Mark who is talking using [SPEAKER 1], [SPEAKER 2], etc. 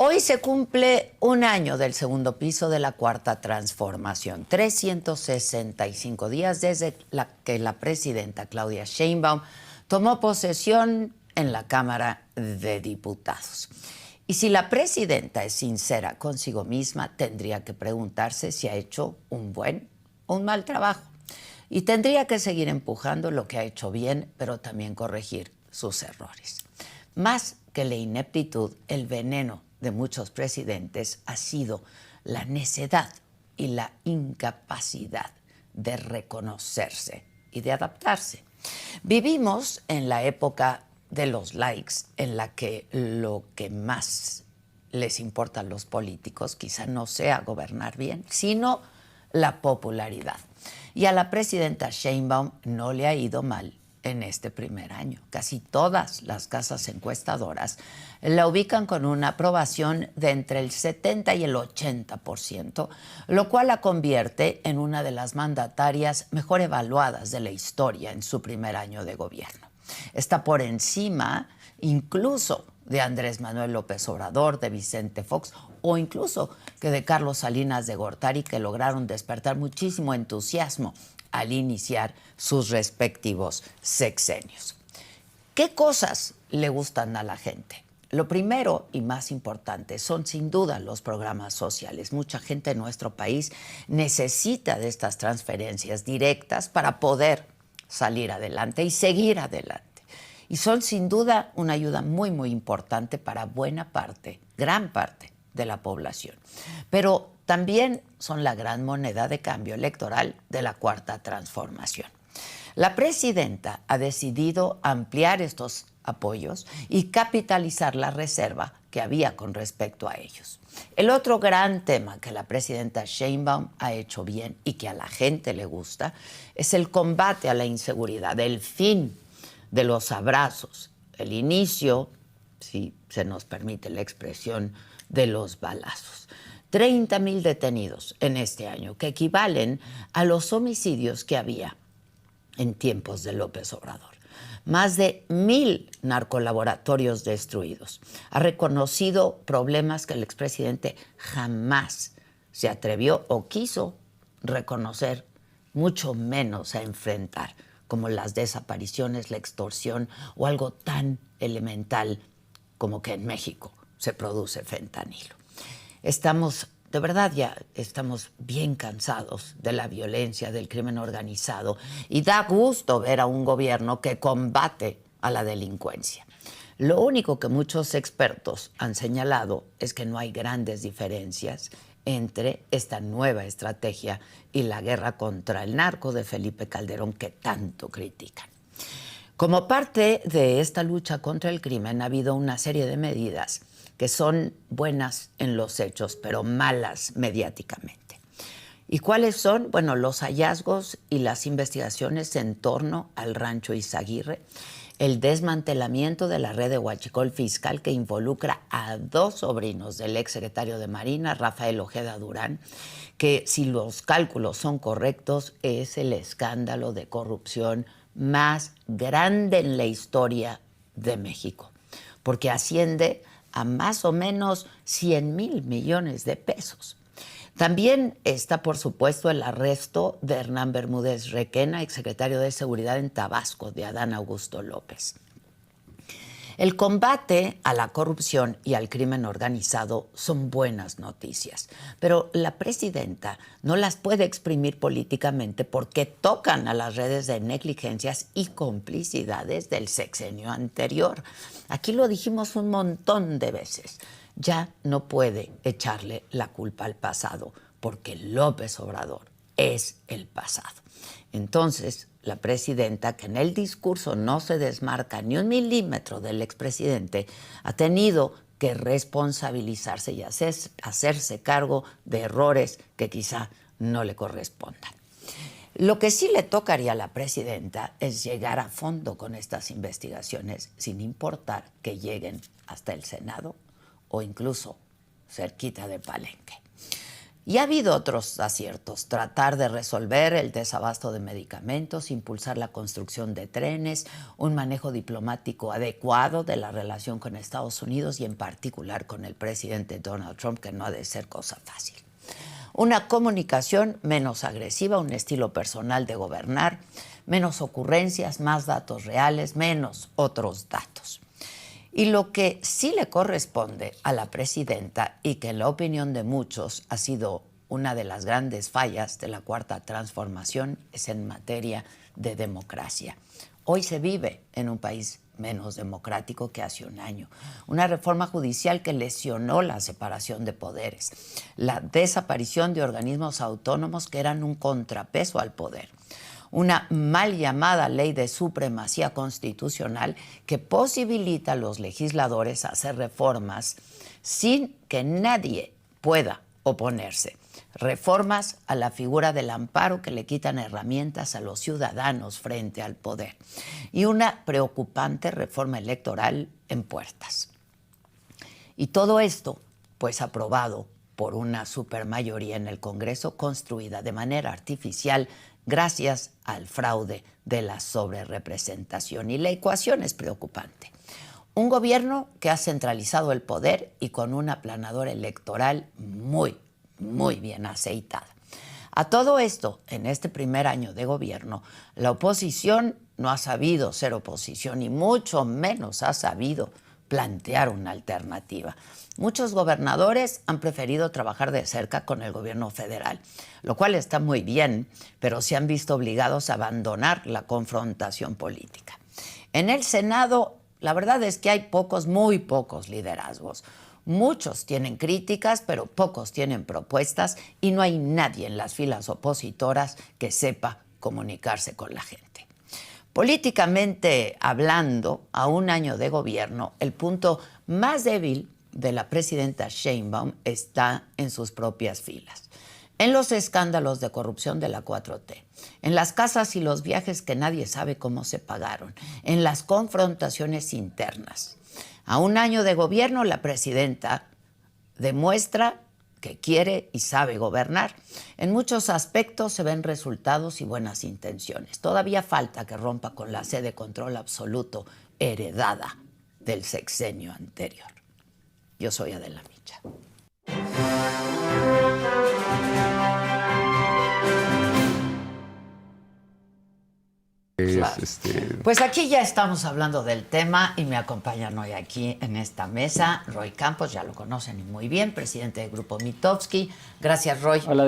[SPEAKER 1] Hoy se cumple un año del segundo piso de la Cuarta Transformación, 365 días desde que la presidenta Claudia Sheinbaum tomó posesión en la Cámara de Diputados. Y si la presidenta es sincera consigo misma, tendría que preguntarse si ha hecho un buen o un mal trabajo. Y tendría que seguir empujando lo que ha hecho bien, pero también corregir sus errores. Más que la ineptitud, el veneno de muchos presidentes ha sido la necedad y la incapacidad de reconocerse y de adaptarse. Vivimos en la época de los likes, en la que lo que más les importa a los políticos quizá no sea gobernar bien, sino la popularidad. Y a la presidenta Sheinbaum no le ha ido mal en este primer año. Casi todas las casas encuestadoras la ubican con una aprobación de entre el 70 y el 80%, lo cual la convierte en una de las mandatarias mejor evaluadas de la historia en su primer año de gobierno. Está por encima incluso de Andrés Manuel López Obrador, de Vicente Fox o incluso que de Carlos Salinas de Gortari, que lograron despertar muchísimo entusiasmo al iniciar sus respectivos sexenios. ¿Qué cosas le gustan a la gente? Lo primero y más importante son sin duda los programas sociales. Mucha gente en nuestro país necesita de estas transferencias directas para poder salir adelante y seguir adelante. Y son sin duda una ayuda muy, muy importante para buena parte, gran parte de la población. Pero también son la gran moneda de cambio electoral de la Cuarta Transformación. La presidenta ha decidido ampliar estos apoyos y capitalizar la reserva que había con respecto a ellos. El otro gran tema que la presidenta Sheinbaum ha hecho bien y que a la gente le gusta es el combate a la inseguridad, el fin de los abrazos, el inicio, si se nos permite la expresión, de los balazos. 30,000 detenidos en este año, que equivalen a los homicidios que había en tiempos de López Obrador. Más de 1,000 narcolaboratorios destruidos. Ha reconocido problemas que el expresidente jamás se atrevió o quiso reconocer, mucho menos a enfrentar, como las desapariciones, la extorsión o algo tan elemental como que en México se produce fentanilo. De verdad ya estamos bien cansados de la violencia, del crimen organizado, y da gusto ver a un gobierno que combate a la delincuencia. Lo único que muchos expertos han señalado es que no hay grandes diferencias entre esta nueva estrategia y la guerra contra el narco de Felipe Calderón que tanto critican. Como parte de esta lucha contra el crimen ha habido una serie de medidas que son buenas en los hechos, pero malas mediáticamente. ¿Y cuáles son? Bueno, los hallazgos y las investigaciones en torno al rancho Izaguirre, el desmantelamiento de la red de huachicol fiscal que involucra a 2 sobrinos del exsecretario de Marina, Rafael Ojeda Durán, que si los cálculos son correctos es el escándalo de corrupción más grande en la historia de México, porque asciende a más o menos 100,000 millones de pesos. También está, por supuesto, el arresto de Hernán Bermúdez Requena, exsecretario de Seguridad en Tabasco, de Adán Augusto López. El combate a la corrupción y al crimen organizado son buenas noticias, pero la presidenta no las puede exprimir políticamente porque tocan a las redes de negligencias y complicidades del sexenio anterior. Aquí lo dijimos un montón de veces. Ya no puede echarle la culpa al pasado porque López Obrador es el pasado. Entonces, la presidenta, que en el discurso no se desmarca ni 1 milímetro del expresidente, ha tenido que responsabilizarse y hacerse cargo de errores que quizá no le correspondan. Lo que sí le tocaría a la presidenta es llegar a fondo con estas investigaciones, sin importar que lleguen hasta el Senado o incluso cerquita de Palenque. Y ha habido otros aciertos: tratar de resolver el desabasto de medicamentos, impulsar la construcción de trenes, un manejo diplomático adecuado de la relación con Estados Unidos y en particular con el presidente Donald Trump, que no ha de ser cosa fácil. Una comunicación menos agresiva, un estilo personal de gobernar, menos ocurrencias, más datos reales, menos otros datos. Y lo que sí le corresponde a la presidenta, y que en la opinión de muchos ha sido una de las grandes fallas de la Cuarta Transformación, es en materia de democracia. Hoy se vive en un país menos democrático que hace un año. Una reforma judicial que lesionó la separación de poderes, la desaparición de organismos autónomos que eran un contrapeso al poder, una mal llamada ley de supremacía constitucional que posibilita a los legisladores hacer reformas sin que nadie pueda oponerse. Reformas a la figura del amparo que le quitan herramientas a los ciudadanos frente al poder. Y una preocupante reforma electoral en puertas. Y todo esto, pues aprobado por una supermayoría en el Congreso, construida de manera artificial gracias al fraude de la sobrerepresentación. Y la ecuación es preocupante. Un gobierno que ha centralizado el poder y con una planadora electoral muy bien aceitada. A todo esto, en este primer año de gobierno, la oposición no ha sabido ser oposición y mucho menos ha sabido plantear una alternativa. Muchos gobernadores han preferido trabajar de cerca con el gobierno federal, lo cual está muy bien, pero se han visto obligados a abandonar la confrontación política. En el Senado, la verdad es que hay pocos, muy pocos liderazgos. Muchos tienen críticas, pero pocos tienen propuestas y no hay nadie en las filas opositoras que sepa comunicarse con la gente. Políticamente hablando, a un año de gobierno, el punto más débil de la presidenta Sheinbaum está en sus propias filas, en los escándalos de corrupción de la 4T, en las casas y los viajes que nadie sabe cómo se pagaron, en las confrontaciones internas. A un año de gobierno, la presidenta demuestra que quiere y sabe gobernar. En muchos aspectos se ven resultados y buenas intenciones. Todavía falta que rompa con la sed de control absoluto heredada del sexenio anterior. Yo soy Adela Micha. Claro. Pues aquí ya estamos hablando del tema y me acompañan hoy aquí en esta mesa Roy Campos, ya lo conocen muy bien, presidente del Grupo Mitofsky. Gracias, Roy.
[SPEAKER 2] Hola.